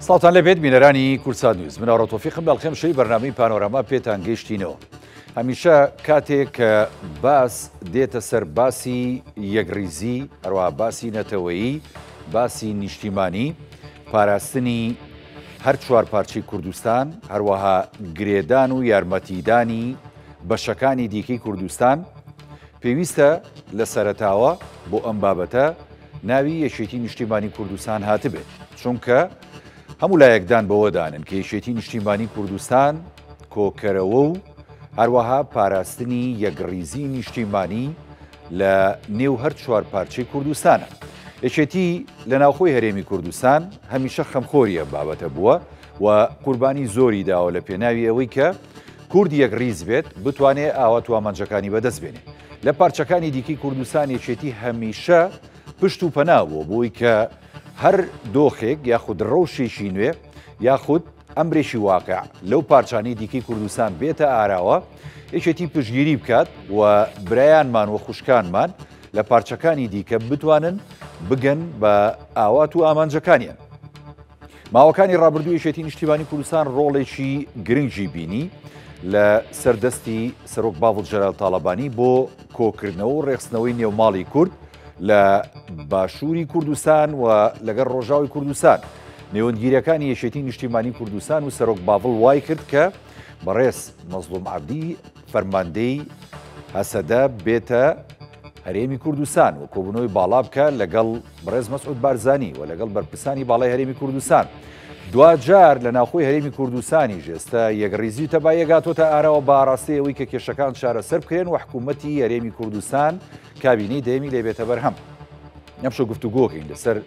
سڵاتان لەبێت بینەرانی کورسان نیوز مناڕۆ تۆفیقم بەڵخێم شەی بەرنامەی پانۆراما پێتان گەیشتینەوە. هەمیشە کاتێک کە باس دێتە سەر باسی یەکریزی هەروەها باسی نەتەوەیی باسی نیشتیمانی پاراستنی هەر چوار پارچەی کوردستان هەروەها گرێدان و یارمەتیدانی بەشەکانی دیکەی کوردستان پێویستە لە سەرەتاوە بۆ ئەم بابەتە ناوی یەکێتی نیشتیمانی کوردستان هاتبێت، چونکە هەموو لایەکدان بەوە دانن کە یەکێتی نیشتیمانی کوردستان کۆکەرەوە و هەروەها پاراستنی یەکریزی نیشتیمانی لە نێو هەر چوار پارچەی کوردستانە. یەکێتی لە ناوخۆی هەرێمی کوردستان هەمیشە خەمخۆریە بابەتە بووە و قوربانی زۆری داوە لە پێناوی ئەوەی کە کورد یەکریز بێت بتوانێت ئاوا توامەنجەکانی بەدەست بێنێ. لە پارچەکانی دیکەی کوردستان یەکێتی هەمیشە پشت و پەنا بووە بۆی کە هەر دۆخێک یاخود ڕەوشێکی نوێ یاخود ئەمرێکی واقع لەو پارچانەی دیکەی کوردستان بێتە ئاراوە یەکێتی پشتگیری بکات و برایانمان و خوشکانمان لە پارچەکانی دیکە بتوانن بگەن بە ئاوات و ئامانجەکانیان. ماوەکانی ڕابردوو یەکێتی نیشتیمانی کوردستان ڕۆڵێکی گرنگی بینی لە سەردەستی سەرۆک باوڵ جەلال تاڵەبانی بۆ کۆکردنەوە و ڕێخستنەوەی نێوماڵی کورد لە باشووری کوردستان و لەگەڵ ڕۆژاوی کوردستان. نێوەندگیریەکانی یەکێتی نیشتیمانی کوردستان و سەرۆک باوڵ وای کرد کە بەڕێز مەزلوم عەبدی فەرماندەی هەسەدە بێتە هەرێمی کوردستان و کۆبوونەوەی باڵا بکە لەگەڵ بەڕێز مەسعود بارزانی و لەگەڵ بەرپرسانی باڵای هەرێمی کوردستان. دوجار لە ناوخۆی هەرێمی کوردستانی ژێستا یەکریزی تەبایە گاتۆتە ئاراوە بە ئاڕاستی ئەوەی کە کێشەکان چارەسەر بکرێن و حکوومەتی هەرێمی کوردستان کابینەی دەیەمی لێ بێتە بەرهەم. ئەمشۆ گفتوگۆکەین لەسەر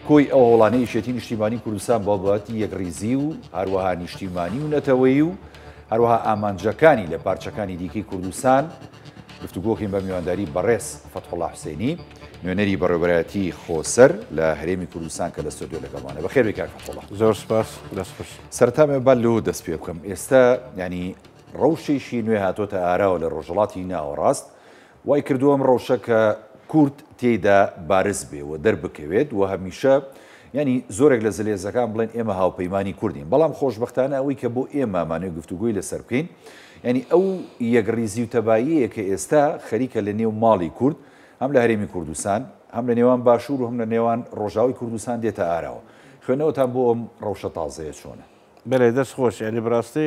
کۆی ئەو وەڵانەی یەکێتی نیشتیمانی کوردستان بابەتی یەکریزی و هەروەها نیشتیمانی و نەتەوەیی و هەروەها ئامانجەکانی لە پارچەکانی دیکەی کوردستان گفتوگۆکەین بە میوانداری بەڕێز فەتحوڵڵا حوسێنی نوێنەری بەڕێوەبەرایەتی خۆسەر لە هەرێمی کوردستان کە لە ستۆدیۆ لەگەڵمانە. بەخێر بێ کاک فەتحوڵڵا. زۆر سپاس. سەرەتا با لەوە دەست پێ بکەم. ئێستا ینی ڕەوشێکی نوێ هاتۆتە ئاراوە لە ڕۆژهەڵاتی ناوەڕاست وای کردووەم ڕەوشە کە کورد تێیدا بارز بێ و دەربکەوێت و هەمیشە ینی زۆرێک لە زلێزەکان بڵێن ئێمە هاوپەیمانی کوردین، بەڵام خۆشبەختانە ئەوەی کە بۆ ئێمەمانێ گفتوگوی لەسەر بکەین ینی ئەو یەکریزی و تەباییەیە کە ئێستا خەریکە لە نێو ماڵی کورد هەم لە هەرێمی کوردستان هەم لە نێوان باشوور و هەم لە نێوان ڕۆژاوی کوردستان دێتە ئاراوە. خوێنەوەتان بۆ ئەم ڕەوشە تازەیە چۆنە؟ بەڵێ دەست خۆش، ینی بڕاستی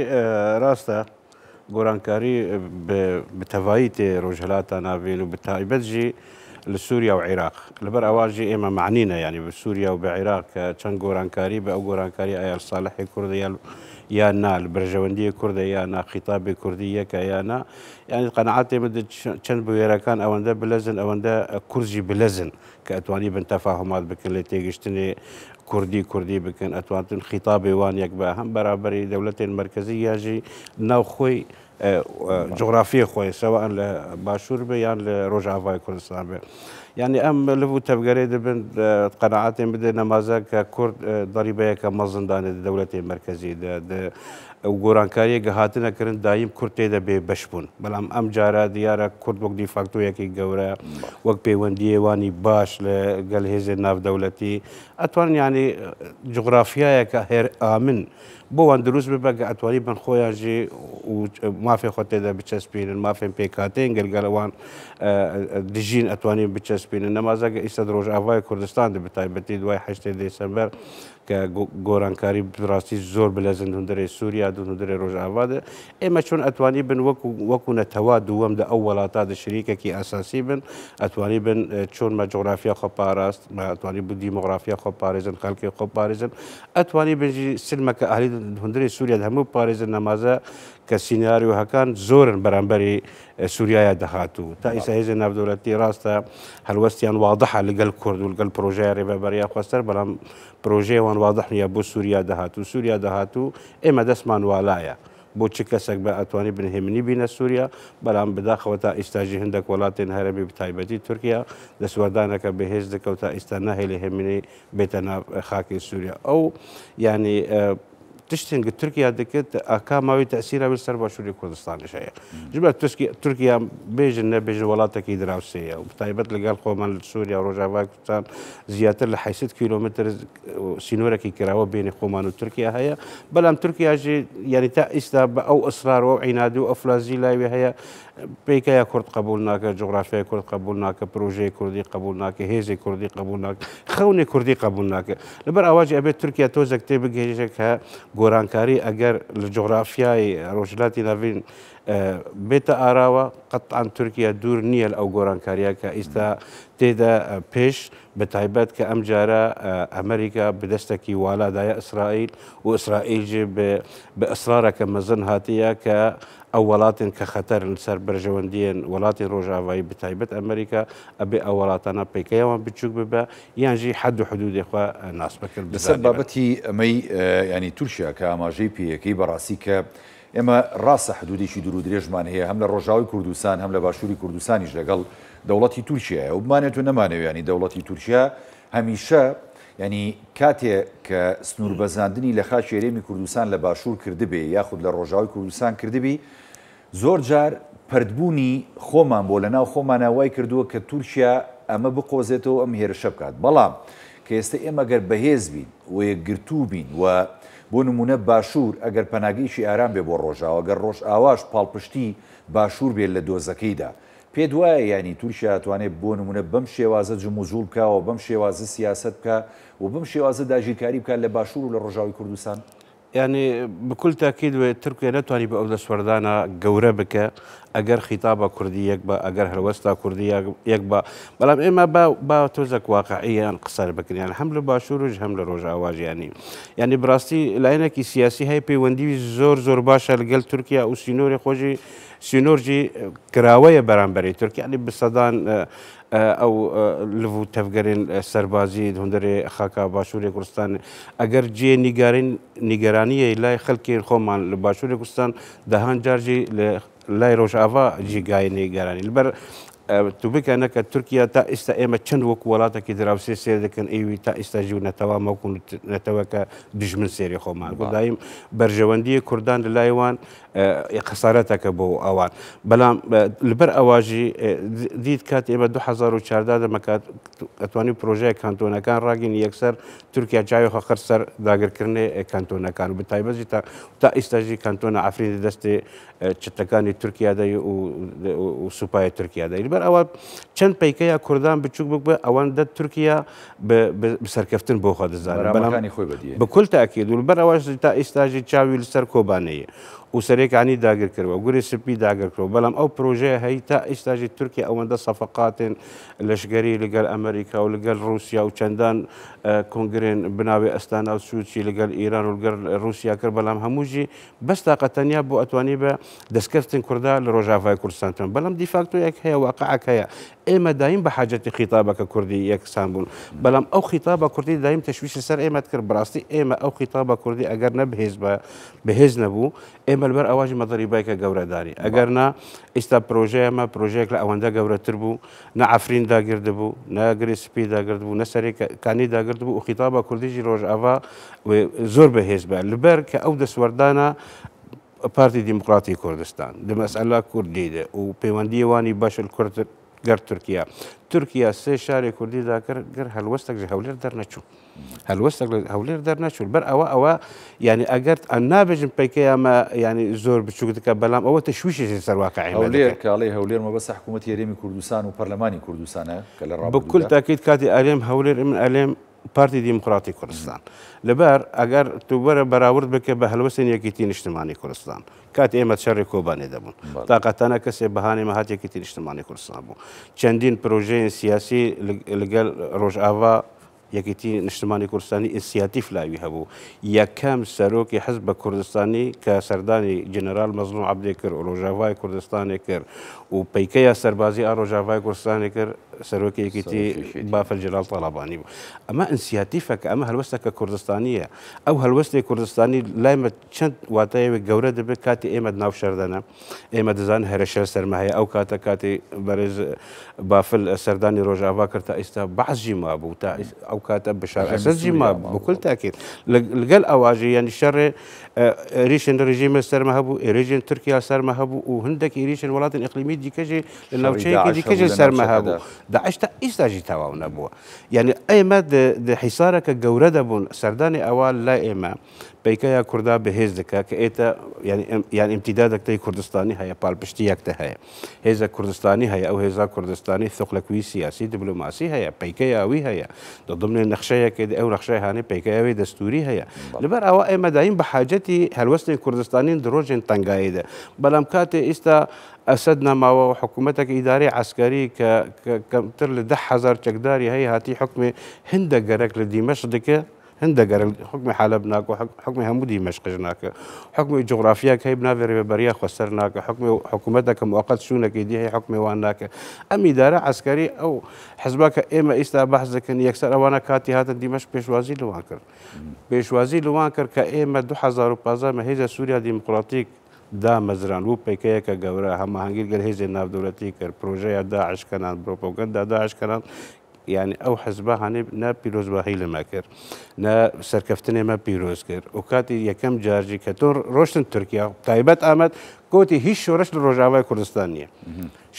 ڕاستە گۆرانکاری بتەڤایی تێ ڕۆژهەڵاتە ناوین و بتایبەتژی لە سووریا و عێراق لەبەر ئەواژی ئێمە معنینە ینی بە سووریا و بە عێراق کە چەند گۆرانکاری بە ئەو گۆرانکاری ئایا ساڵحی کوردە یا نا بەرژەوەندی کوردە یا نا خیتابی کوردی یەکە یا نا، ینی قەنەعاتێ بدە چەند بوێرەکان ئەوەندە بلەزن ئەوەندە کورژی بلەزن کە ئەتوانی بن تەفاهمات بکەن لە تێگەشتنی کوردی بکەن ئەتوانن خیتابی وان یەک بە هەم بەرابەری دەوڵەتێن مرکزی یاژی ناو خۆی جغرافیە خۆی سەوان لە باشوور بێ یان لە ڕۆژئاوای کوردستان بێ. یعنی ئەم لەبوو تەبگەرێ دەبن قەنەعاتێن بدە نەمازە کە کورد ضریبەیەکە مەزندانێت دەوڵەتی مرکزی ئەو گۆرانکاریەکە هاتنەکردن دایم کورد تێدە بێ بەش بوون، بەڵام ئەم جارە دیارە کورد وەک دیفاکتۆیەکی گەورە وەک پەیوەندیێوانی باش لە گەل هێزێ ناودەوڵەتی ئەتوان ینی جغرافیایەکە هێر ئامن بۆوان دروست ببە کە ئەتوانی بن خۆیانژی و مافێ خۆ تێدا بچەسپێنن مافێن پێکاتێن گەلگەلەوان دژین ئەتوانین بچەسپێنن نەمازەکە ئیستا ڕۆژئاوای کوردستان دە بەتایبەتی دوای 8 دێسەمبەر کە گۆرانکاری ڕاستی زۆر بلەزن هەندێک سووریا دو هەندێک ڕۆژئاوادە ئێمە چۆن ئەتوانی بن وەکو نەتەوا دووەم دە ئەو وڵاتە شریکێکی ئاساسی بن ئەتوانی بن چۆن مە جغرافیا خۆ پاراست ئەتوانی بوو دیمۆغرافیا خۆ پارێزن خەڵکی خۆ پارێزن ئەتوانی بنجی سلمەکە ئاهلی هەندێک سووریا هەموو پارێزن نەمازە کە سیناریۆهەکان زۆرن بەرامبەری سووریایە دەهاتوو تا ئیسا هێزە ناودەوڵەتی ڕاستە هەلوەستیان واضحە لەگەڵ کورد و لەگەڵ پرۆژەیە ڕێبەریا خۆستەر بەڵام پرۆژەیەوان واضح نییە بۆ سووریا دەهاتوو سووریا دەهاتوو ئێمە دەستمان والایە بۆ چ کەسێک بە ئەتوانی بنهێمنی بینە سووریا بەڵام بداخەوە تا ئیستاژی هەندێک وڵاتێن هەرێمی بتایبەتی تورکیا دەسوەردانەکە بەهێز دەکەوت تا ئیستا ناهێ لە هێمنی بێتە ناو خاکی سووریا. ئەو ینی تشتنگ ترکیه دکت اکاماوی تأثیره بر سر باشوری کردستانش هیا جبر ترکیه بیش نه بیش ولاته کی دراسیه و بتایبت لقال قومان سوریا و روجاوا کردستان زیاتر لحیثیت کیلومتر سینوره کی کراوه بین قومان و ترکیه هیا بلام ترکیه جی يعني تا استاب او اصرار او عناد او افلازي لاوي هي بيكا كرد قبولناك جغرافيا كرد قبولناك بروجي كردي قبولناك هيزي كردي قبولناك خوني كردي قبولناك لبر اواجي ابي تركيا توزك تبق هيجك غورانكاري اگر الجغرافيا روجلاتي نافين بيتا اراوا قطعا تركيا دور نيل او غورانكاريا كايستا تيدا بيش بتعبات كأمجارة أمريكا بدستكي والا دايا إسرائيل وإسرائيل جي بإصرارها كمزن هاتية كأولات كخطر لسر برجواندين ولات روجافاي بتعبات أمريكا أبي أولاتنا بيكيا وان بتشوك ببا ينجي حد حدود إخوة ناس بكل بسببتي مي يعني تركيا كما جي بي كي براسيكا اما راس حدودي شي درو دريجمان هي هم للرجاوي كردستان هم لباشوري كردستان لقل دولتي تركيا وبمانيتو نمانيو يعني دولتي تركيا هميشه يعني كاتي كسنور بزاندني لخاشي ريمي كردستان لباشور كردبي ياخذ للرجاوي كردستان كردبي زور جار پردبوني خومان بولنا وخومانا واي كردوه كتركيا اما بقوزيتو ام هير شبكات بلام كيستي اما غير بهيز بين ويغرتو بين و بۆ نمونە باشوور ئەگەر پەناگەیشی ئارام بێ بۆ ڕۆژاوە گەر ڕۆژ ئاواش پاڵپشتی باشوور بێت لە دۆزەکەیدا پێ دوایە ینی تورکیا ئەتوانێت بۆ نمونە بەم شێوازە جموزوڵ بکەوە بەم شێوازە سیاست بکە و بەم شێوازە داژیرکاری بکات لە باشوور و لە ڕۆژاوی کوردستان يعني بكل تأكيد تركيا نتواني بأولى سوردانا جورة بك أجر خطابة كردية يكبا أجر هلوستا كردية يكبا بلام إما با توزك واقعيا قصار بكر يعني حمل باشوروج حمل روجا واج يعني براستي لأنك سياسي هاي بيوندي زور باشا لقل تركيا أو سينوري خوجي سينورجي كراوية برانبري تركيا يعني بصدان او لفو تفگرین سربازی هندره خاکا باشوری کردستان اگر جی نگرانی لای خلکی خومان لباشوری کردستان دهان جارجی لای روش آوا جی گای نگرانی البر تو بك انك تركيا تا استئمت چند وك ولاتك دراوسي سير لكن ايوي تا استجو نتوا موكن نتوكا دجمن سيري خوما دايم برجواندي كردان لايوان خسارتك بو اوان بلام البر اواجي ديت كات اما 2014 ما كانت اتواني بروجي كانتونا كان راجين يكسر تركيا جايو خسر داغر كرني كانتونا كان بتايبزي تا استجي كانتونا عفريت دستي چتکانی ترکیه دای و سوپای ترکیه دای بر اول چند پیکه کردان بچوک بک اوان د ترکیه بسرکفتن بو خود زار بلام بكل تاكيد والبر اول تا استاجي تشاوي لسر كوبانيه وسريك عني داغر كرو وغوري سبي داغر كرو بلام او بروجي هي تا استاجي تركيا او عند صفقات لشقري لقال امريكا ولقال روسيا وچندان كونغرين بناوي استانا وسوتشي لقال ايران ولقال روسيا كر بلام هموجي بس طاقه ثانيه بو اتواني با دسكرتن كردا لروجافاي كردستان بلام دي فاكتو يك هي واقعك هي اما دايم بحاجه خطابك كردي يك سامبول بلام او خطابك كردي دايم تشويش سر اما تكر براستي اما او خطابك كردي اگر بهز نبو اما البر اواجي مضرباي كجوره داري اگرنا استا بروجي ما بروجيك لا اوندا جوره تربو نا عفرين دا گردبو نا گريسبي دا گردبو نا سري كاني دا گردبو وخطابك كردي جي روج افا زور بهز با البر كاودس وردانا بارتي ديمقراطي كردستان دي مسألة كردية وبيواندي واني باش الكرد غير تركيا سي شاري كردي ذاكر غير هلوستك جي هولير درنچو هلوستك هولير درنچو بر اوا يعني اجرت النابج بيكيا ما يعني زور بتشوكتك بلام او تشويش سر واقعي هولير كالي هولير ما بس حكومه يريمي كردستان وبرلماني كردستان بكل تاكيد كاتي اليم هولير من اليم بارتي ديمقراطي كردستان لبر اگر تو براورد بك بهلوسن يكيتين اجتماعي كردستان كات ايمت شر كوباني دبون طاقتنا كسي بهاني ما هات يكيتين اجتماعي كردستان بو چندين بروجي سياسي لقال روج افا يكيتين اجتماعي كردستاني انسياتيف لا يهبو يا كم سروكي حزب كردستاني كسرداني جنرال مظلوم عبدي كر روجافاي كردستاني كر وبيكيا سربازي روجافاي كردستاني كر سەرۆکەیەکێتی بافل جلال طالبانی بوو ئەمە ئینسیاتیفەکە ئەمە هەلوەستەکە کوردستانیە ئەو هەلوەستی کوردستانی لایمە چەند واتایەوێت گەورە دەبێت کاتی ئێمە ناو شەردەنە ئێمە دەزان هەرشەر سەرمە هەیە ئەو کاتە کاتی بەرز بافل سەردانی ڕۆژاوا کرد تا ئێستا بەعزی مابوو تا ئەو کاتە بشار ئەسەدجی مابوو بکل تاکێت لەگەل ئەواژی یعنی شەڕێ ریشن ڕژیمە سەرمە هەبوو ئێرێژن تورکیا سەرمە هەبوو و هەندێکی ریشن وڵاتن ئیقلیمی دیکەژێ لە ناوچەیەکی دیکەژێ سەرمە هەبوو داعش تا ئێستاژی تەواو نەبووە یعنی ئێمە حیسارەکە گەورە دەبوون سەردانی ئەوە لای ئێمە پیکەیە کووردا بەهێز دەکات کە ئێتە یان ئیمتیدادەکەی کوردستانی هەیە پاڵپشتی یەکتە هەیە هێزە کوردستانی هەیە ئەو هێزا کوردستانی ثقلەکوی سیاسی دیبلۆماسی هەیە پیکەی ئەوی هەیە دەضمنێ نەخشەیەکێ ئەو نەخشەی هانێ پیکەیەوەی دەستوری هەیە لەبەر ئەوە ئێمە دایم بە حاجەتی هەلوەستی کوردستانین درۆژێن تەنگاییدا بەڵام کاتێ ئێستا ئەسد نەماوە و حکوومەتێک ئیداری عسکەری کە کەمتر لە 10,000 چەکداری هەیە هاتی حکمی هەندە گەرەک لە دیمەشق دکە هەندە گەرە حکمی حەلەب ناکە حکمی هەموو دیمەشقش ناکە حکمی جغرافیاک هەیە بناوێ ڕێبەریا خۆسەر ناکە حکمی حکوومەتێکە موقت شوونەکەی دی هەیە حکمی وان ناکە ئەم ئیدارە عسکەری ئەو حزباکە ئێمە ئێستا بەحث دەکەن یەکسەر ئەوانە کاتی هاتە دیمەشق پێشوازی لەوان کرد پێشوازی لەوان کرد کە ئێمە 2015 هێزە سووریا دیموکراتیک دامەزران و پیکەیەکە گەورە هەماهەنگیر گەر هێزێ ناودەوڵەتی کرد پرۆژەیە داعشکەنان پرۆپۆگەندا داعشکەنان يعني ئەو حزبە هەنێ نا پیرۆزباهی لەما کرد نا سەرکەفتنێ مە پیرۆز کرد و کاتی یەکەم جارجی کە تۆ ڕۆشتن تورکیا تایبەت ئامەد کۆتی هیچ شۆرەش لە ڕۆژاوای کوردستان نییە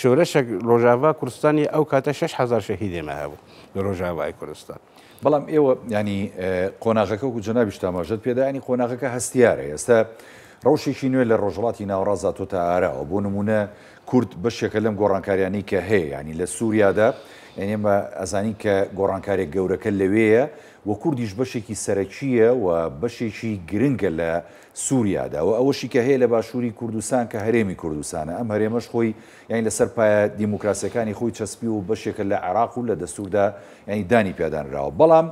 شۆرەشێک ڕۆژاوا کوردستانی ئەو کاتە 6,000 شەهیدێمە هەبوو لە ڕۆژاوای کوردستان بەڵام ئێوە ینی قۆناغەکە و جەنابیش تاماژەت پێدا ینی قۆناغەکە هەستیارە ئێستا ڕەوشێکی نوێ لە ڕۆژهڵاتی ناوەڕاست تۆ تا ئاراوە بۆ نمونە کورد بەشێکە لەم گۆڕانکاریانی کە هەیە ینی لە سووریادا یعنی ئێمە ئەزانی کە گۆڕانکارێک گەورەکە لەوەیە و کوردیش بەشێکی سەرەکیە و بەشێکی گرنگە لە سووریادا و ئەوەشی کە هەیە لە باشووری کوردستان کە هەرێمی کوردستانە ئەم هەرێمەش خۆی یعنی لەسەر پایە دیموکراسیەکانی خۆی چەسپی و بەشێکە لە عێراق و لە دەستوردا ینی دانی پیادانراوە بەڵام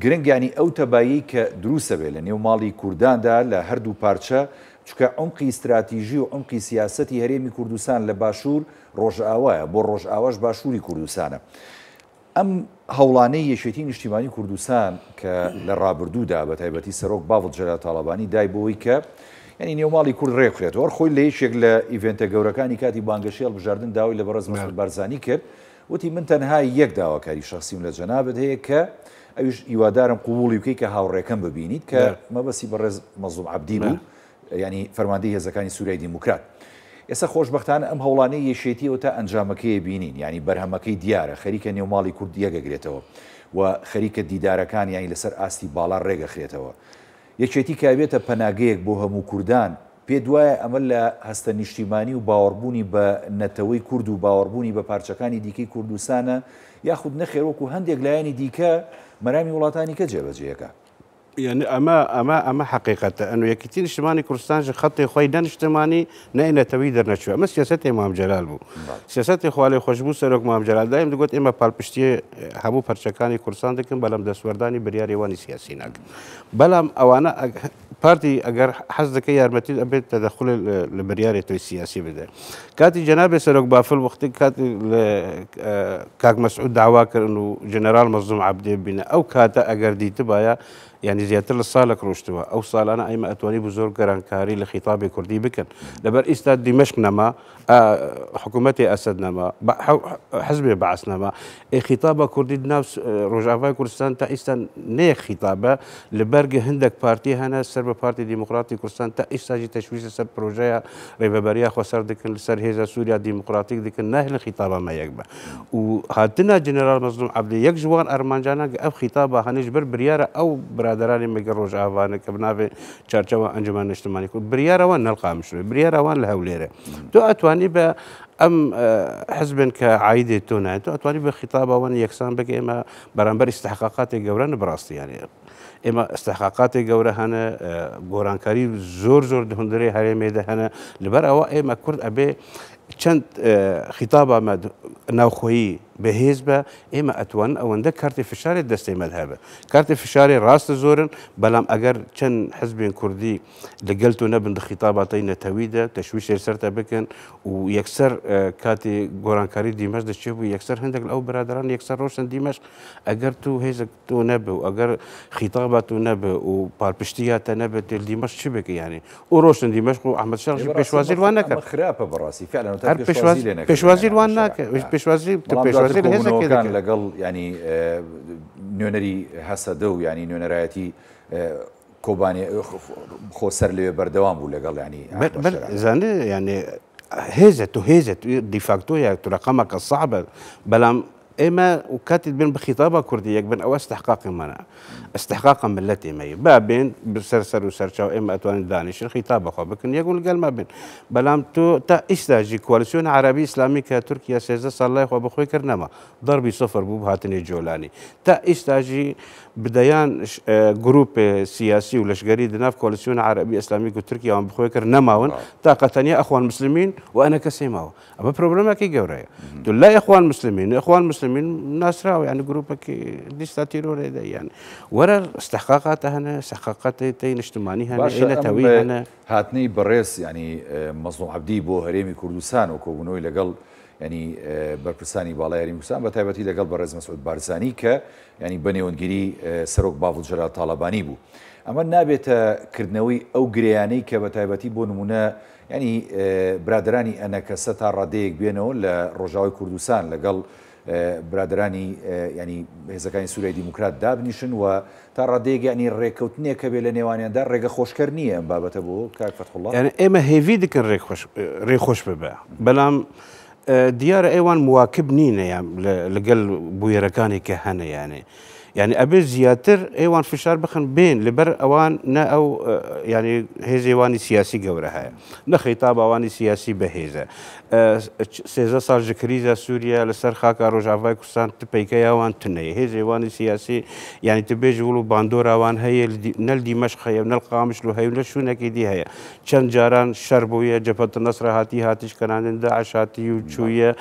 گرنگ ینی ئەو تەبایی کە دروستە بێت لە نێو ماڵی کورداندا لە هەردوو پارچە چکە عمقی استراتیژی و عمقی سیاسەتی هەرێمی کوردستان لە باشوور ڕۆژئاوایە بۆ ڕۆژئاواش باشووری کوردستانە ئەم هەوڵانەی یەکێتی نیشتیمانی کوردستان کە لە ڕابردوودا بە تایبەتی سەرۆک باوڵ جەلال تاڵەبانی دای بۆەوەی کە ینی نێوماڵی کورد ڕێکخرێتەوە خۆی لە یەکێک لە ئیڤێنتە گەورەکانی کاتی بانگەشی هەڵبژاردن داوای لە بەڕێز مەسعود بارزانی کرد وتی من تەنها یەک داواکاری شخصیم لە جەنابەت هەیە کە ئەویش هیوادارم قبوڵی بکەیت کە هاوڕێکەم ببینیت کە مەبەستی بەڕێز مەزلوم عەبدی بوو ینی فەرماندەی هێزەکانی سووریای دیموکرات ئێستا خۆشبەختانە ئەم هەوڵانەی یەشێتیەوە تا ئەنجامەکەی بینین ینی بەرهەمەکەی دیارە خەریکە نێوماڵی کورد یەکەگرێتەوە و خەریکە دیدارەکان یانی لەسەر ئاستی باڵا ڕێگەخرێتەوە یەکێتی کابێتە پەناگەیەک بۆ هەموو کوردان پێ دوایە ئەمە لە هەستە نیشتیمانی و باوەڕبوونی بە نەتەوەی کورد و باوەڕبوونی بە پارچەکانی دیکەی کوردستانە یاخود نەخێرۆکو هەندێک لایەنی دیکە مەرامی وڵاتانی کە جێبەجێەکە يعني أما حقيقة أنه يكتير اجتماعي كردستان خطي خوي دان اجتماعي نأينا تويدر نشوى أما سياسة إمام جلال بو سياسة خوالي خوشبو سرق إمام جلال دايم دقوت إما بالبشتي همو برشكاني كردستان دكن بلام دستورداني برياري واني سياسيناك بلام أوانا بارتي أجر حزدك يارمتي أبيت تدخل البرياري توي السياسي بده كاتي جناب سرق بافل وقت كاتي كاك مسعود دعواكر إنه جنرال مظلوم عبدي بنا أو كاتا أجر دي تبايا يعني زيادة الصالك روشتوا أو صال أنا أيما أتواني بزور كرانكاري لخطاب كردي بكن لبر إستاد دمشق نما حكومتي أسد نما حزبي بعث نما خطاب كردي نفس رجعوا كردستان تا إستان نيك خطابة لبرج هندك بارتي هنا سرب بارتي ديمقراطي كردستان تا إستاجي تشويش سر بروجيا ريبابريا خسر دكن سر هذا سوريا ديمقراطيك دكن نهل خطابة ما يقبل وهاتنا جنرال مظلوم عبدي يكجوان أرمانجانا أب خطابة هنجبر بريارة أو برادرانی مگر روزافانه که بنابه چارچوب انجمن اجتماعی کو بریاروان نلقا مشروع بریاروان لهوليره تو اتوانی به ام حزب كعايده تونا تو اتوانی به خطابه وان يكسان بك اما برانبر استحقاقات جوران براستي يعني اما استحقاقات جوره هنا گورانکاری زور دهندري هرمي ده هنا لبر او اما كرد ابي چند خطابه مد ناوخوي بهزبه اما اتوان او عندك كارت فشار دستي مذهبه كارت فشار راست زورن بلام اگر چند حزب كردي لقلتو نبن خطاباتين تويده تشويش سرت بكن ويكسر كاتي گۆرانکاری دیمەش دەچێ بوو یەکسەر هەندێک ئەو برادران یەکسەر ڕۆشتن دیمەش ئەگەر تو هێزێک تۆ نەبێ و ئەگەر خیتابات و نەبێ و پارپشتیاتە نەبێت تێ دیمەش چی بکە یانی و ڕۆشتن دیمەش و ئەحمەد شەڕژی پێشوازی وان نەکرد خراپە بەڕاستی پێشوازی وان ناکە پێشوازی هێزەکان لەگەڵ ینی نوێنەری هەسەدە و ینی نوێنەرایەتی کۆبانێ خۆ سەر لێ بەردەوام بوو لەگەڵ ینی زانێ یعنی هێزت دیفاکتۆیە تو رقمەکە صعبە بەڵام ئێمە وکاتی بن بخیتابە کوردیەک بن ئەوە استحقاقی منە استحقاقا ملت ئێمەیە با بێن سەر و سەرچاو ئێمە ئەتوانین دانیشن خیتابەخوا بکن یەکون لەگەڵما بن بەڵام تۆ تا ئیستاژی کۆلیسیۆن عربی ئیسلامی کە تورکیا 13 ساڵ لای خۆ بخۆی کرد نەما ضربی سفر بوو هاتنی جۆلانی تا ئیستاژی بدەیان گروپ سیاسی و لەشگەری دناف کۆلیسیۆن عربی ئیسلامی و تورکیاوان بخۆی کرد نەماون تا قەتەنیا ئەخوان مسلمین و ئەنە کەسێ ماوە ئەمە پرۆبلەمێکی گەورەیە تو لای ئەخوان مسلمین ناسراوە یعنی گروپێکی لیستا تیرۆرێدا یان وەرە استحقاقاتە هەنە استحقاقاتی نیشتمانی هەنە ئێنەتەوی هەنە هاتنی بەڕێز ینی مەزلوم عەبدی بۆ هەرێمی کوردستان و کۆبوونەوەی لەگەڵ ینی بەرپرسانی باڵای هەرێمی کوردستان بە تایبەتی لەگەڵ بەڕێز مەسعود بارزانی کە ینی بەنێوەندگیری سەرۆک باڵوجەرا تاڵەبانی بوو ئەمە نابێتە کردنەوەی ئەو گرەیانەی کە بە تایبەتی بۆ نمونە ینی برادرانی ئەنەکەسە تا ڕادەیەک بێنەوە لە ڕۆژاوای کوردستان لەگەڵ برادرانی ینی هێزەکانی سوورای دیموکرات دابنیشن و تا ڕادەیەک ینی ڕێککەوتنێکە بێ لە نێوانیاندا ڕێگە خۆشکەر نییە ئەم بابەتە بۆ کاک فەتحوڵڵا یعنی ئێمە هێوی دکن ڕێخۆش ببە بەڵام دیارە ئێوان مواکب نینە لەگەڵ بویەرەکانی کە هەنە یانێ يعني أبي زياتر أيوان فشار بخن بين لبر أوان نا أو يعني هذي واني سياسي جورها نخيطاب واني سياسي بهذا سيزا صار جكريزة سوريا لسر خاكا روجافاي كردستان تبيكيا وان تني هذي واني سياسي يعني تبيج يقولوا باندورا وان هي نل دمشق هي نل قامش له هي ولا شو نكيدي هي كان جاران شربوية جبهة النصر هاتيش كان داعش هاتي وشوية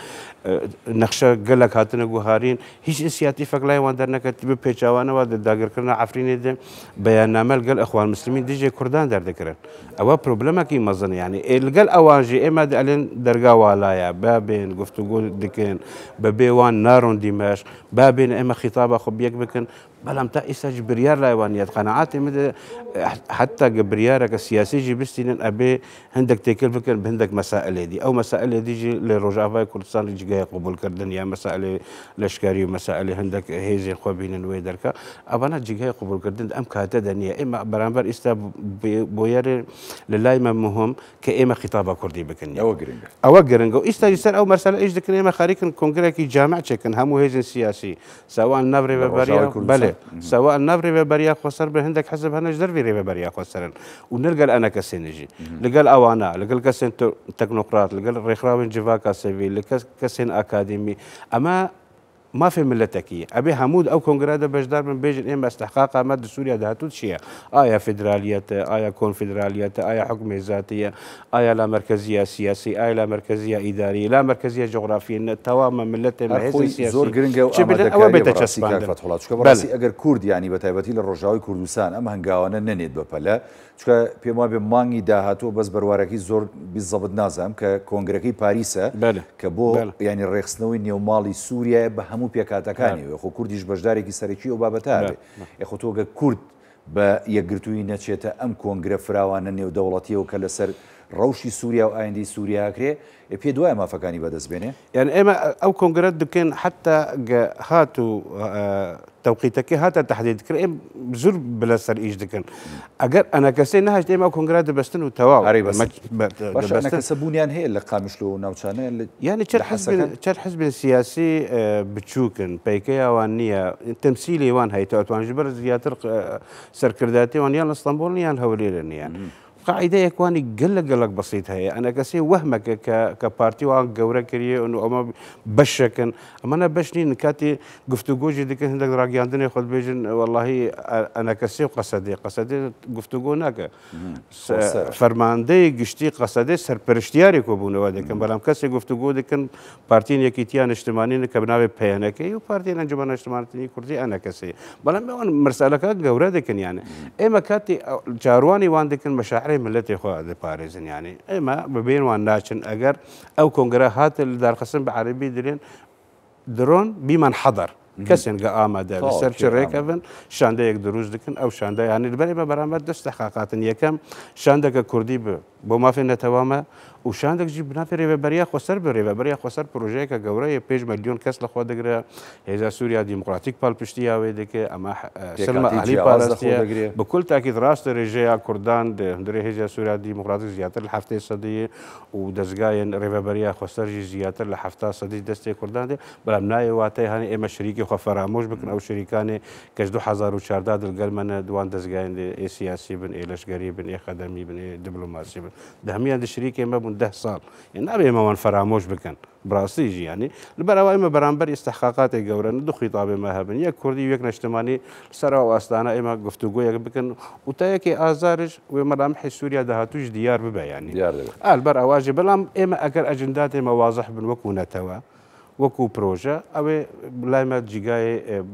نقشة قالك هاتنا جوهارين هيش سياسي فكلاي وان درنا كتب بيجاوانا واد داگر كرنا عفرين ده بياننامه الجل اخوان المسلمين ديجي كردان در ذكرن او بروبلما كي مزن يعني الجل اواجي اما دالين درجا ولايا بابين گفتگو دكن ببيوان نارون دمشق بابين اما خطابه خبيك بكن بلام تا إساج بريار لايوانيات قناعاتي مد حتى بريارك السياسي جي بستين أبي هندك تكل فكر بهندك مسائل دي أو مسائل دي جي لرجافة كردستان جي جاي قبول كردن يا مسائل لشكري ومسائل هندك هيزي خوابين الويدركا أبانا جي جاي قبول كردن أم كهتدنيا إما برامبر إستا بوير للاي مهم كإما خطابة كردي بكنيا أو جرينجو إستا يصير أو مرسلة إيش ذكرنا ما خارج كونغريكي جامعة كن همو هيزي سياسي سواء نبري ببريا بله سواء النبري ببريا خسر بهندك حسب هنج دربي ريبه بريا خسرن ونلقى انا كسنجي لقى اوانا لقى كسن تكنوقراط لقى ريخراوين جفاكا سيفيل لقى كسن اكاديمي اما ما في ملتكية أبي حمود أو كونغرادا بجدار من بيجن إما استحقاق مد سوريا دهتوت شيء آية فيدرالية آية كونفدرالية آية حكم ذاتية آية لا مركزية سياسي آية لا مركزية إدارية لا مركزية جغرافية تماما ملتة مهزة سياسي زور جرينجا أو بتشسبان فتح الله براسي أجر كورد يعني بتاعتي للرجاوي كردستان أما هنجاوانا ننيد ببلا چکە پێم وایە بێ مانگی داهاتوە بەس بەروارەکەی زۆر بیزەبت نازانم کە کۆنگرەکەی پاریسە کە بۆ ینی ڕێخستنەوەی نێوماڵی سووریە بە هەموو پێکاتەکانی خۆ کوردیش بەشدارێکی سەرەکی ئەو بابەتە بێ یخۆ تۆگە کورد بە یەکگرتووی نەچێتە ئەم کۆنگرە فراوانە نێودەوڵەتیەوە کە لەسەر ڕەوشی سووریا و ئایندی سووریاکرێ پێ دوایە مافەکانی بەدەست بێنێ يعني ئێمە ئەو کۆنگرەت دکەن حتا هاتو توقيتك هذا تحديد كريم زور بلا سر إيش دكان أجر أنا كسينا هاش ديما كونغراد بستن وتواو بس أنا كسبوني أنا هي اللي قامشلو ناوتشانه يعني شر حزب سياسي بتشوكن بيكيا وانية تمثيلي وان هاي توان جبر زياتر سركرداتي وان يلا اسطنبول نيان هوليلن يعني قاعدة يكواني قلق بسيط هي أنا كسي وهمك كبارتي وان جورا كريه إنه أما بشكن أما أنا بشني نكاتي قفتوجو جدي كن هندك راجي عندنا ياخذ بيجن والله أنا كسي قصدي قفتوجو ناك فرماندي قشتي قصدي سر برشتياري كوبونه وده كان بلام كسي قفتوجو ده كان بارتين يكيتيان اجتماعيين كبناء بيانكي وبارتين أنجمان اجتماعيين كردي أنا كسي بلام مرسالة جورا ده كان يعني اما كاتي جارواني واندكن مشاعري ملتي خو باريزن يعني اما ببين وان ناشن اگر او كونغرهات الدار قسم بعربي درين درون بمن حضر كسن قام ده بسرش ريكفن شاندا يك دروز دكن او شاندا يعني البري برامج دست تحقيقات يكم شاندا كردي بو ما في نتواما وشاندك جيب نافي ريبريا خسر بريبريا خسر بروجيك جوري بيج مليون كاس لخوا دغرا هذا سوريا ديمقراطيك بالبشتيا ويدك اما سلمى علي بالستيا بكل تاكيد راست رجيا كردان دري هذا سوريا ديمقراطيك زياتر الحفته الصديه ودزغاين ريبريا خسر زياتر الحفته الصديه دستي كردان دي بلمناي واتي هاني اما شريكي خو فراموش بكن او شريكاني كاش 2014 القلمن دوان دزغاين دي سياسي بن ايلش غريب بن خدمي بن دبلوماسي دهميا دي شريكي ما 10 سال يعني ابي ما فراموش بكن براسيجي يعني البراوي ما برامبر استحقاقات جورن دو خطاب ما هبن يا كردي يك نجتماني سرا واستانا اما گفتگو يك بكن وتايكي ازارج ومرامح سوريا دهاتوج ديار ببا يعني ديار البراواجي بلام اما اگر اجندات ما واضح بن وكو نتوا وكو بروجا او لايما جيجاي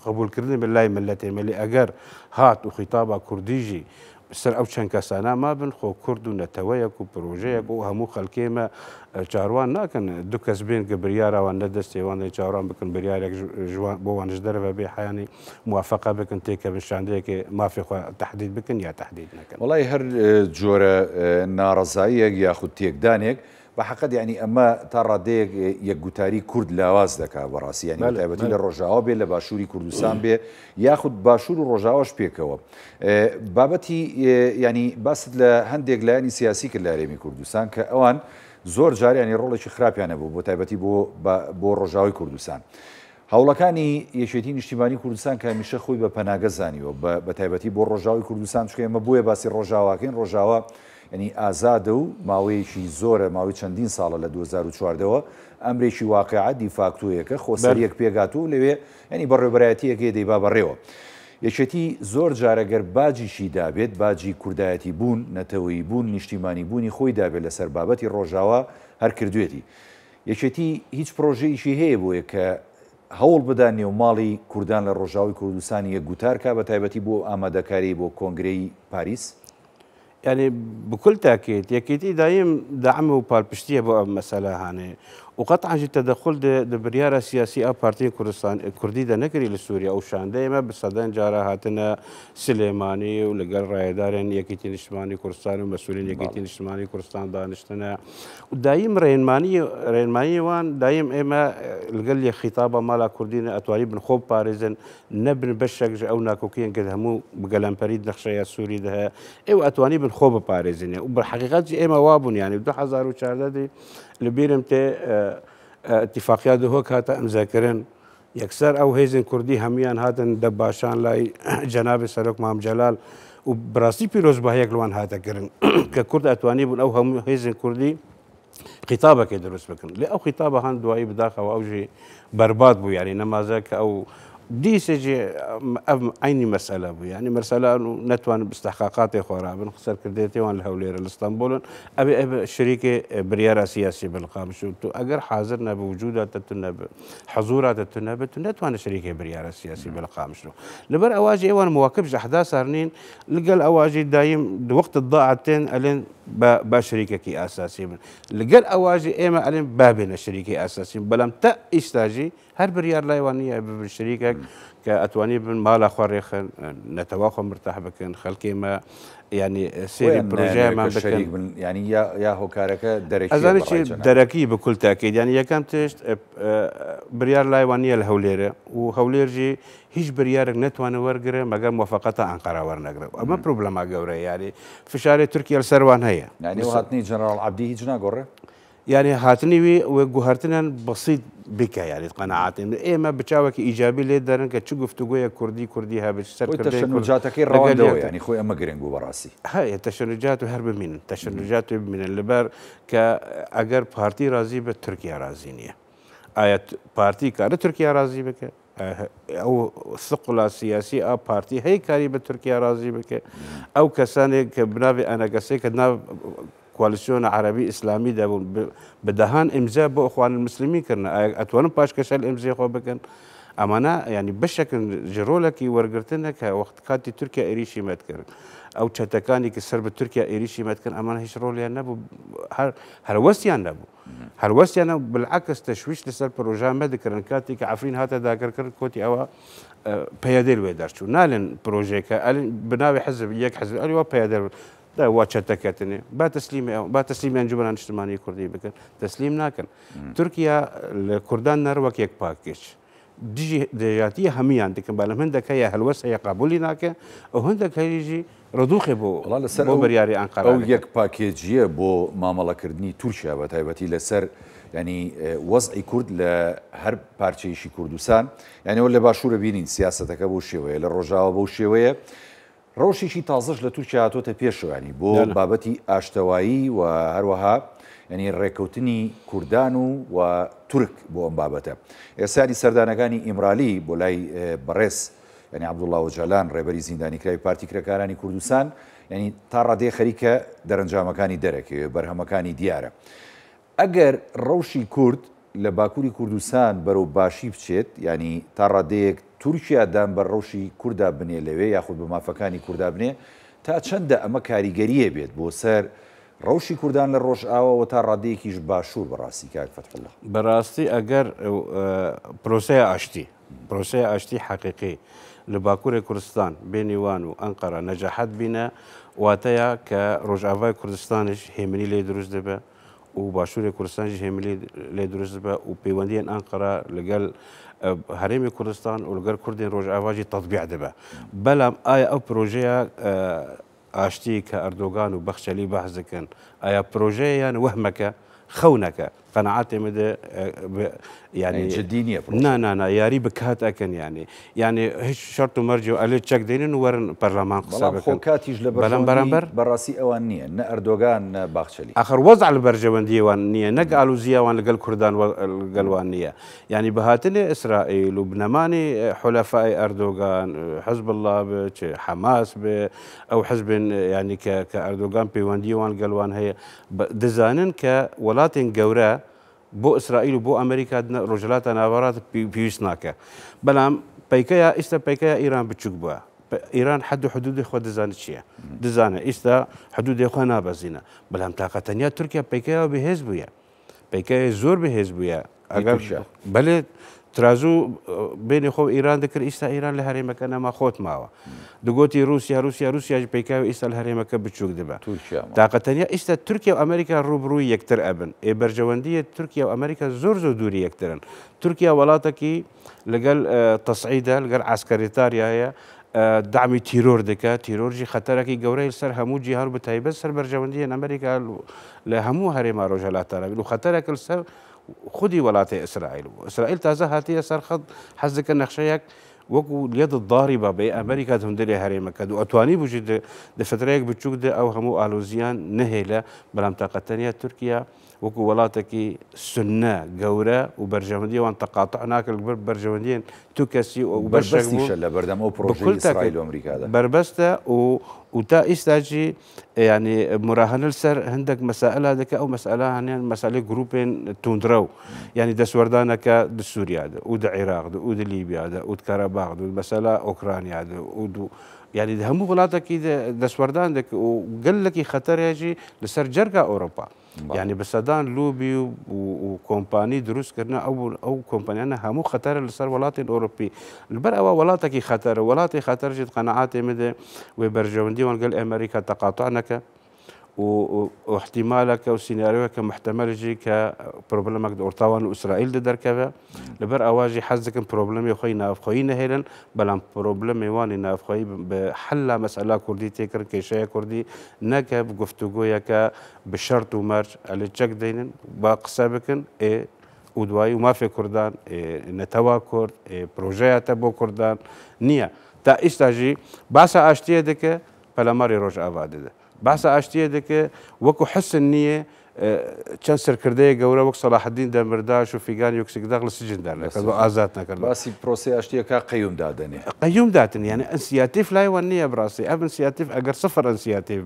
قبول كردن بالله ملتي ملي اگر هات وخطابه كرديجي سر او چند کسانه ما بن خو کرد و نتویک و پروژه و همو خلکی ما چاروان ناکن دو کس بین که بریاره و ندستی وان چاروان بکن بریاره جوان بوان جدره و بی حیانی موافقه بکن تیکه بشانده که ما في خو تحدید بکن یا تحدید نکن. والله هر جوره نارضاییک یا خود تیک دانیک بحقد يعني اما ترى ديك يقوتاري كرد لاواز دكا براسي يعني متابعتي للرجاوه بي لباشوري كردستان بي ياخد باشور الرجاوش بيكوا بابتي يعني باسد لهنديك لاني سياسي كلاريمي كردستان كاوان زور جاري يعني رولي خراب يعني بو تابعتي بو رجاوي كردستان هەوڵەکانی یەکێتی نیشتیمانی کوردستان کە هەمیشە خۆی بە پەناگە زانیوە بە تایبەتی بۆ ڕۆژاوی کوردستان چکە ئێمە بۆیە باسی ڕۆژاواکەین ڕۆژاوا ینی ئازادە و ماوەیەکی زۆرە ماوەی چەندین ساڵە لە 2014ەوە ئەمرێکی واقعە دیفاکتۆیەکە خۆسەریەک پێگاتوو لەوێ ینی بەڕێوەبەرایەتیەکێ دەیبا بەڕێوە یەکێتی زۆر جارەگەر باجیشی دابێت باجی کوردایەتی بوون نەتەوەیی بوون نیشتیمانی بوونی خۆی دابێت لەسەر بابەتی ڕۆژاوا هەر کردوێتی یەکێتی هیچ پرۆژەیەکی هەیە بۆیە کە هەوڵ بدانێ و ماڵی کوردان لە ڕۆژاوی کوردستانی یەک گوتارکە بە تایبەتی بۆ ئامادەکاری بۆ کۆنگرەی پاریس يعني بكل تأكيد يكيدي دايم دعم وبالبشتية بو مسألة هاني وقطعا جي تدخل د بريارة سياسية بارتي كردستان كردي دا نكري لسوريا او شان دايما بصدان جارة هاتنا سليماني ولقال رايدارين يكيتي نشماني كردستان ومسؤولين يكيتي نشماني كردستان دانشتنا ودايم رينماني وان دايم اما لقال لي خطابة مالا كردين اتوالي بن خوب باريزن نبن بشك او ناكوكين قد همو بقلان بريد نخشايا سوري ده او اتواني بن خوب باريزن وبالحقيقة جي اما وابن يعني بدو 2014 لبيرمتي اتفاقيات هوك هاتا مذاكرين يكسر او هيزن كردي هميان هاتن دباشان لاي جناب سلوك مام جلال وبراسي بيروز باهيك لوان هاتا كرن ككرد اتواني بن او هم هيزن كردي خطابه كدرس بكن لا او خطابه هان دواي بداخل او جي برباد بو يعني نماذج او دي سجي عيني مسألة بو يعني مسألة نتوان باستحقاقاتي خورا بنخسر كرديتي وان الهولير الاسطنبول ابي شريكي بريارة سياسي بالقامش اگر حاضرنا بوجودها تتنا حضورها تتنا نتوان شريكي بريارة سياسي بالقامش لبر اواجي ايوان مواكبش احداث صارنين لقى الاواجي دايم وقت الضاعتين الين بشريكك اساسي لقى الاواجي ايما الين بابنا شريكي اساسي بلم تا استاجي هر بريار لايوانية بالشريكك كأتواني بن مالا خوريخ نتواخم مرتاح بكن خلكي ما يعني سيري بروجي ما بكن يعني يا هو كاركه دركي أظن دركي بكل تأكيد يعني يا كم تشت بريار لايوانية الهوليرة وهوليرجي هيج بريارك نتوان ورقره مگر موافقتها أنقرة ورنقره أما بروبلما جورة يعني في شارع تركيا السروان هي يعني وهاتني جنرال عبدي هيجنا قرة يعني هاتني وجوهرتنا بسيط بك يعني قناعات إيه ما بتشاوك إيجابي ليدرن كتشوف قفتوجيا كردي ها بتشتر كردي التشنجات كير روندو يعني خوي أما جرينجو براسي هاي التشنجات وهرب من التشنجات من اللبر كأجر بارتي رازي بتركيا رازينية آية بارتي كار تركيا رازي بك أو ثقل سياسي أو بارتي هي كاري بتركيا رازي بك أو كسانة كبنابي أنا كسي كنا كواليسيون عربي اسلامي ده بدهان امزاء بو اخوان المسلمين كنا اتوان باش كشل امزاء خو بكن امانه يعني بشكل جرولك ورقرتنك وقت كانت تركيا ايريشي ما تكرر او تشتكاني كسرب تركيا ايريشي ما تكن امانه هيش رول يعني نبو هلوسيان نبو هلوسيان بالعكس تشويش لسر بروجا ما ذكرن كاتي كعفرين هذا ذاكر كوتي او بياديل ويدرشو نالن بروجيكا بناوي حزب يك حزب اليو بياديل دا واتشتكتني با تسليم انجمن اجتماعي كردي بكن تسليم ناكن تركيا الكردان نروك يك باكيج ديجي دياتي همي عندك بالهم هندك هي هلوس هي قبولي ناكه وهندك هيجي ردوخي بو برياري انقره او يك باكيجيه بو معامله كردني تركيا بتايبتي لسر يعني وضع كرد لهر بارتشيشي كردستان يعني ولا باشور بينين سياستك ابو شويه للرجاء ابو شويه ڕۆژێکی تازەش لە تورکیا هاتۆتە پێشەوە ینی بۆ بابەتی ئاشتەوایی و هەروەها ینی ڕێکەوتنی کوردان و تورک بۆ ئەم بابەتە ئێسانی سەردانەکانی ئیمرالی بۆ لای بەڕێز ینی عەبدوڵڵا ئۆجەلان ڕێبەری زیندانیکراوی پارتی کرێکارانی کوردستان ینی تا ڕادەیە خەریکە دەرەنجامەکانی دەرەکەوێت بەرهەمەکانی دیارە ئەگەر ڕەوشی کورد لە باکووری کوردستان بەرەو باشی بچێت ینی تا ڕادەیەک تورکیا دام بە ڕەوشی کووردا بنێ لەوێ یاخود بە مافەکانی کووردا بنێ تا چەندە ئەمە کاریگەریە بێت بۆ سەر ڕەوشی کوردان لە ڕۆژئاوەوە تا ڕادەیەکیش باشوور بەڕاستی کاک فەتحوڵڵا بەڕاستی ئەگەر پرۆسەیە ئاشتی حەقیقی لە باکووری کوردستان بێنیوان و ئەنقەرە نەجاحەت بینە واتەیە کە ڕۆژئاوای کوردستانیش هێمنی لێ دروست دەبێ و باشووری کوردستانیش هێمنی لێ دروست دەبێ و پەیوەندیان ئەنقەرە لەگەڵ هەرێمی کوردستان و لەگەڵ کوردین ڕۆژئاواژی تەطبیع دەبێ بەڵام ئایا ئەو پرۆژەیە ئاشتی کە ئەردۆغان و بەخشەلی بەحث دەکەن ئایا پرۆژەیەیان وەهمەکە خەونەکە قەنەعاتێ مەدە يعني جدي نية نا ياري بكات أكن يعني هيش شرط مرجو عليه تشك دينن ورن برلمان قصابة خوكاتيج لبرجوندي براسي أوانية نا أردوغان نا باخشلي آخر وضع البرجوندي وانية نقالوا زيا وان لقال كردان والقلوانية يعني بهاتني إسرائيل وبنماني حلفاء أردوغان حزب الله حماس أو حزب يعني كأردوغان بيواندي وان قلوان هي دزانن كولاتين جورا بو إسرائيل وبو أمريكا رجلات ناورات بيوسناكا بلام بيكيا إستا بيكيا إيران بتشوك بوا إيران حد حدود إخوة دزانة شيء دزانة إستا حدود إخوة نابزينة بلام طاقتنيا تركيا بيكيا بهزبويا بيكيا زور بهزبويا أجر بلد ترازو بين خو إيران ذكر إستا إيران لهري مكان ما خوت ماوا دقوتي روسيا بيكاو إستا لهري مكان بتشوك دبا طاقتنيا إستا تركيا وأمريكا روبروي يكتر أبن برجواندية تركيا وأمريكا زور دوري يكترن تركيا ولاتكي لقال تصعيدها لقال عسكريتاريا هي دعم تيرور دكا تيرور جي خطركي جوري سر همو جهار بتايبس سر برجواندية أمريكا لهمو هري ما رجالات لو خطرك السر خدي ولاية إسرائيل تازه هاتية سرخد حزك النخشيك وكو اليد الضاربة بأمريكا تهندلي هريمك وأتواني بوجود دفتريك بتشوك أو همو آلوزيان نهيلة بلام طاقتانية تركيا وكو ولاتكي سنة جورا وبرجمدية وان تقاطعناك البرجمديين توكسي وبربستي شلا بردم أو بروجي إسرائيل وأمريكا هذا بربسته وتا استاجي يعني مراهنه السر عندك مسائل هذيك او مساله يعني مساله جروبين توندرو يعني دسوردانا كسوريا ود العراق ود ليبيا ود كرباخ ود مساله اوكرانيا ود يعني هم بلاتك دسوردان دك وقال لك خطر يجي لسر جرقه اوروبا يعني بسدان لوبي وكومباني دروس كرنا او كومباني انا همو خطر لسر ولات الاوروبي البرأة ولاتك خطر ولاتي خطر جد قناعاتي مدى وبرجوندي وقال امريكا تقاطعنك واحتمالك وسيناريوك محتمل يجي كبروبلمك اورتاوان واسرائيل دركبه لبر اواجي حزك بروبلم يخوينا خوينا هيلن بلام بروبلم يواني نافخوي بحل مساله كردي تكر كيشيه كردي نكب گفتگويا بشرط ومرج على تشك دينن باقسابكن ودواي وما في كردان نتوا كرد بروجيات بو كردان نيه تا استاجي باسا اشتيه دك بلاماري روج اباده بحث اشتيه دك وكو حس النيه كان سركرديه جوره وك صلاح الدين دمرداش وفيغان يوكسك داخل السجن دار لك ازاتنا كله باسي بروسي اشتيه كقيوم دادني قيوم داتن يعني انسياتيف لا يونيه براسي اب انسياتيف اجر صفر انسياتيف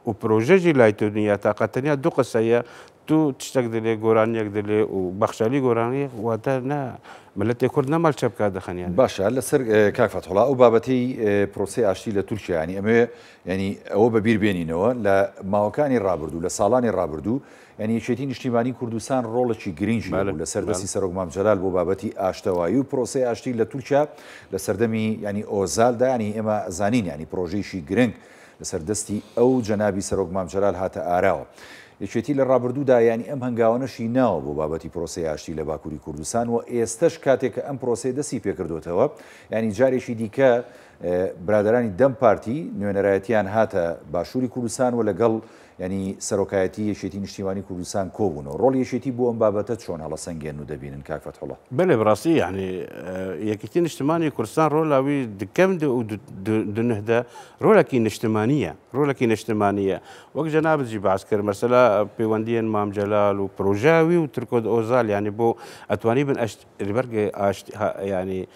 وبروجي لايتونيه طاقتنيه دوق السيا تو تشتاق دلي جورانيك دلي وبخشالي جوراني واتنا ملت كرد نمال شبكة دخن يعني باشا لسر كاك فتح الله وبابتي بروسي عشتي لتركيا يعني اما يعني او ببير بينينوا لا ماوكاني رابردو لسالاني رابردو يعني شيتين اجتماعي كردستان رولشي جرينجي ولا سردسي سروق مام جلال بو بابتي اشتواي بروسي عشتي لتركيا لسردمي يعني اوزال ده يعني اما زانين يعني بروجي شي جرينج لسردستي او جنابي سروق مام جلال هاتا اراو یەکێتی لە ڕابردوودا ینی ئەم هەنگاوانەشی ناوە بۆ بابەتی پرۆسەی ئاشتی لە باکووری کوردستان و ئێستش کاتێک کە ئەم پرۆسەی دەستی پێکردوتەوە ینی جارێکی دیکە برادرانی دەم پارتی نوێنەرایەتیان هاتە باشووری کوردستان و لەگەڵ ینی سەرۆکایەتی یەکێتی نیشتیمانی کوردستان کۆبوونەوە ڕۆڵ یەکێتی بۆ ئەم بابەتە چۆن هەڵەسەنگێن و دەبینن کاک فتحوڵڵا بله براسي يعني يكتي نجتماني كردستان رولاوي دكم دنهدا رولكي نجتمانية وقت جناب جيب عسكر مثلا بيوندين مام جلال وبروجاوي وتركود اوزال يعني بو اتواني بن يعني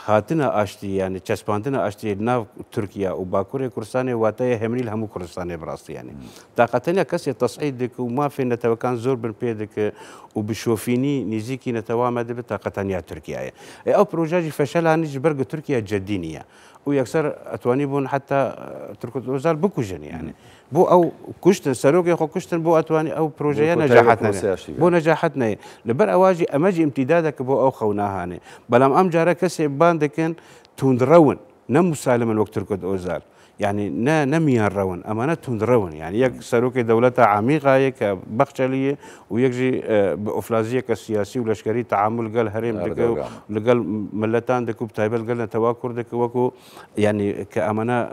هاتنا اشتي يعني چسپاندنا اشتي ناو تركيا وباكوري كردستان واتاي همني الهمو كردستان براسي يعني طاقتنا كسي تصعيد دك وما في نتوكان زور بن بيدك وبشوفيني نزيكي نتوامد بطاقتنا تركيا او بروجاجي فشلها نجي برق تركيا جدينيه ويكسر اتواني بون حتى تركت وزال بكوجن يعني بو او كشتن سروقي خو كشتن بو اتواني او بروجيا نجاحتنا بو نجاحتنا لبر اواجي امجي امتدادك بو او خوناها هاني بلام ام جارا كسي باندكن توندرون نم مسالم الوقت تركت اوزال يعني نميان رون امانتهم رون يعني يك سروك دولتها عميقه يك بخشليه ويجي بافلازيه كسياسي ولشكري تعامل قال هرم دك لقال ملتان دك بتايبل قال تواكر دك وكو يعني كامانه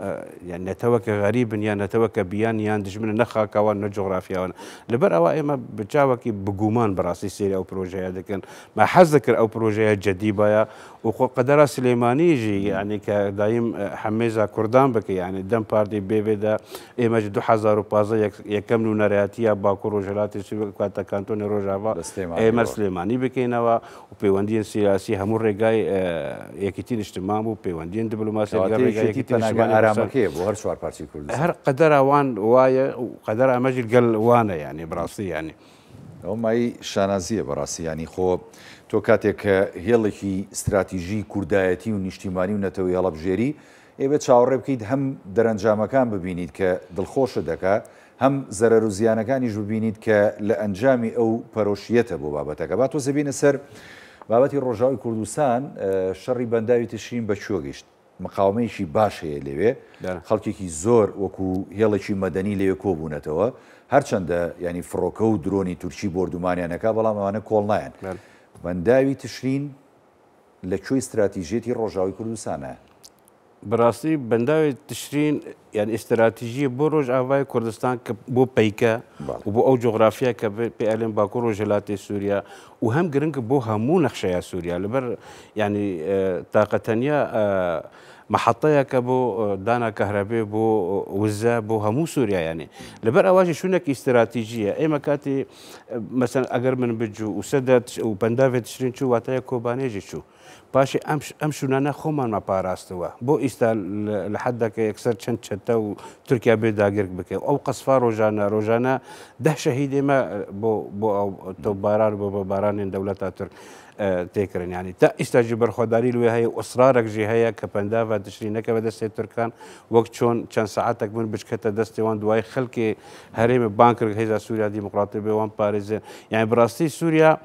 يعني نتوك غريب يا نتوك بيان ياندش من نخا كوان جغرافيا لبر اوائم بتشاوكي بقومان براسي سيري او بروجي هذا ما حذكر او بروجي جديده وقدر سليماني يجي يعني كدايم حميزه كردان بك يعني دم باردي بيبدا ايمج 2015 يكملوا نراتيا باكو روجلات سوكاتا كانتون روجافا ايمر سليماني بكينوا وبيوندين سياسي همور رجاي يكتين اجتماع وبيوندين دبلوماسي رجاي يكتين ارامكي بو هر شوار بارتي كل هر قدر وان وايا وقدر امجل قال وانا يعني براسي يعني ئەومای شانازیە بەڕاستی ینی خۆ تۆ کاتێک کە هێڵێکی استراتیژی کوردایەتی و نیشتیمانی و نەتەوەی هەڵەبژێری ئێوێت چاوەڕێ بکەیت هەم دەرەنجامەکان ببینیت کە دڵخۆشە دەکات هەم زەرەر و زیانەکانیش ببینیت کە لە ئەنجامی ئەو پەرۆشیەتە بۆ بابەتەکە با تۆ زەبینە سەر بابەتی ڕۆژاوی کوردستان شەڕی بەنداوی تشرین بە چۆ گەیشت مقاومەیەکی باش هەیە لەوێ خەڵکێکی زۆر وەکو هێڵێکی مەدەنی لەوێ کۆبوونەتەوە هەرچەندە ینی فڕۆکە و درۆنی تورکی بردومانیانەکە بەڵام ئەوانە کۆڵ نایەن بەنداوی تشرین لەکوێی استراتیژێتی ڕۆژاوی کوردستانە براسي بنداوي تشرين يعني استراتيجيه بو روج افاي كردستان بو بيكا وبو او جغرافيا كبي الين باكو روجلاتي سوريا وهم جرنك بو همو نخشيا سوريا لبر يعني طاقتنيا محطية كبو دانا كهرباء بو وزا بو همو سوريا يعني لبر اواجي شونك استراتيجيه اي مكاتي مثلا اگر من بجو وسدت وبنداوي تشرين شو واتايا كوبانيجي شو باشي امشونانا خومان ما باراستوا بو استا لحدك يكسر چند چتا وتركيا بيداغير بك او قصفا روجانا ده شهيد ما بو او تو باران بو باران دولتا ترك تيكرن يعني تا استجبر خداري لو هي اصرارك جي هي كبندافا تشرينك بدست تركان وقت شون كان ساعتك من بشكته دستي وان دواي خلكي هرم بانك هيزا سوريا ديمقراطيه بوان باريس يعني براستي سوريا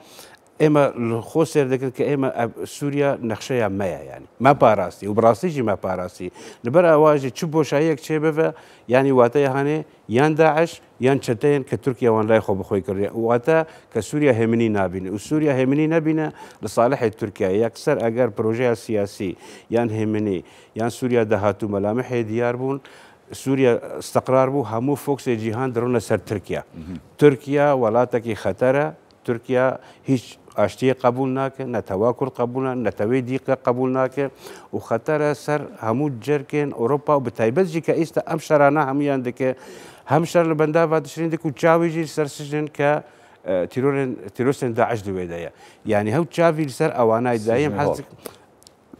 اما الخسر ذاك كاما سوريا نخشيها مايا يعني ما باراستي وبراستيجي ما باراستي نبرا واجي تشبو شايك تشبه يعني واتا هاني يان داعش يان تشتين كتركيا وان لا يخو بخوي كريا واتا كسوريا همني نابين وسوريا همني نابين لصالح تركيا يكسر اگر بروجي سياسي يان همني يان سوريا دهاتو ملامح ديار بون سوريا استقرار بو همو فوكس جيهان درون سر تركيا ولاتك خطره تركيا هیچ اشتی قبول ناکه نتواکل قبول نتوی دیقه قبول ناکه و خطر سر همو جرکن اروپا و بتایبت جی که ایست امشرانه همیان دکه همشر لبنده و تشرین دکو چاوی جی سر سجن که تیروریستن داعش دویده يعني هو تشافي سر اواناي دايم حاسك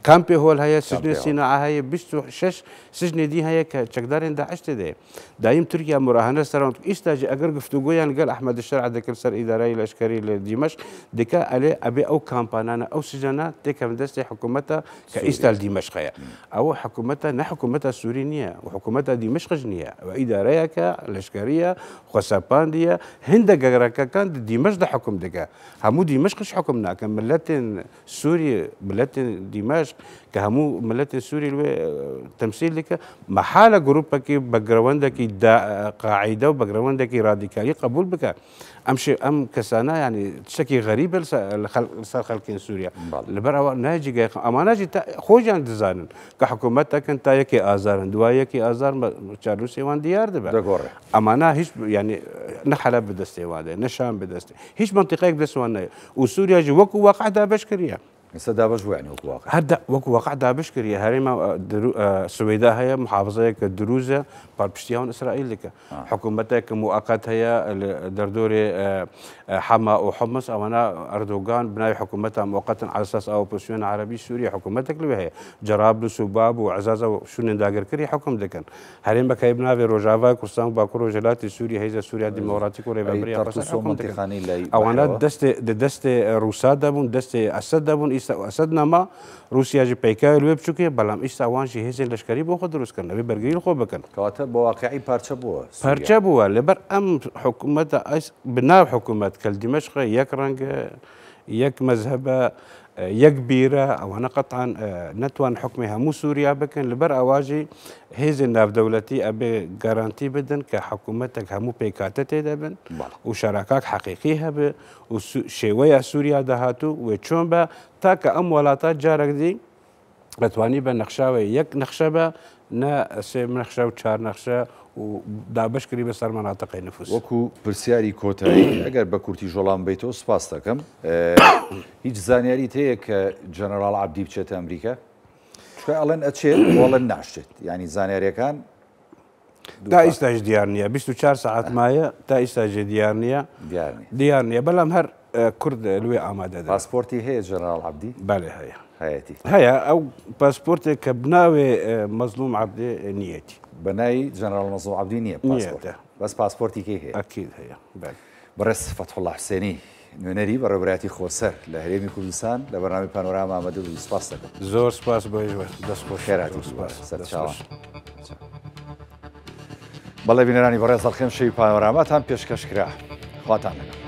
كامبي هو هي سجن سيناء هي 26 سجن دي هي كشكدارين داعش تدي دايم تركيا مراهنه سرون استاجي اگر گفتگو يعني قال احمد الشرع ذكر سر اداري العسكري لدمشق دكا عليه ابي او كامبانانا او سجنا تك من دست حكومتها كاستال دمشق او حكومتها نا حكومتها السورينيه وحكومتها دمشق جنيه واداريه العسكريه خسابانديه هند كان دمشق حكم دكا همو دمشق حكمنا كان ملت سوري ملت دمشق كهمو ملت سوري تمثيل لك محاله جروبك بجروندك قاعده وبجروندك راديكالي قبول بك امشي ام كسانا يعني تشكي غريب خلق سوريا لبرا ناجي اما ناجي خوجان دزانن كحكومتك انت يكي ازار دوايكي ازار تشاروسي وان ديار دبا اما انا هيش يعني نحلب بدستي واده نشام بدستي هيش منطقه بدسوان وسوريا جي وكو واقع دا بشكريه هسه وجو يعني وكو واقع هدا وكو واقع دا بشكريه هريما سويدا هي محافظه كدروزه باربشتيون اسرائيل لك حكومتك مؤقت هي دردوري حما وحمص او انا اردوغان بناي حكومتها مؤقتا على اساس اوبوزيسيون عربي سوريا حكومتك اللي هي جرابلس وباب وعزازه وشنو داغر كري حكم دكن هريما كيبنا في روجافا كرسان باكورو جلاتي سوريا هي سوريا ديمقراطيك وريبابريا او انا دست روسادا بون دست اسد بون اسدنا ما روسيا جي بيكا الويب شوكي بلام ايش اوان شي هيزن لشكري بو خد روس كنا ببرغيل خو بكن كواتب واقعي بارچه بو لبر ام حكومه بناء حكومه كل دمشق يك رنگ يك مذهب يك بيره او انا قطعا نتوان حكمها مو سوريا بكن لبر اواجي هيزن ناف دولتي ابي جارانتي بدن كحكومتك همو بيكاتتي دبن وشراكات حقيقيه وشويه سوريا دهاتو وچومبا تاك ام ولاتات جارك دي اتواني بنخشاوي يك نخشبه نا سي نخشه وچار نخشه و دابش کری به سر مناطق نفوس وەکو پرسیاری کۆتایی ئەگەر بە کورتی ژۆڵام بیتەوە سپاس دەکەم هیچ زانیاریت هەیە کە جەنەرال عەبدی بچێتە ئەمریکا چکە ئەڵێن ئەچێت وەڵێن ناشێت ینی زانیاریەکان تا ئێستاش دیار نییە 24 ساعت مایە تا ئێستاژێ دیار نییە بەڵام هەر کورد لێ ئامادە پاسپۆرتی هەیە جەنەرال عەبدی بەڵێ هەیە هەیە ئەو پاسپۆرتێک کە بناوێ مەزلوم عەبدێ نیەتی بناي جنرال مظلوم عبدي نية باسبورت بس باسبورتي كي هي اكيد هي برس فتح الله حسيني نونري بربراتي خورسر لهريمي كردستان لبرنامج بانوراما مدد سپاس دكم زور سپاس باش دست خوش خيراتي سپاس بەڵێ بینەرانی بەڕێز دەڵخێم شەوی پانۆراماتان پێشکەشکرا خواتان لەگەڵ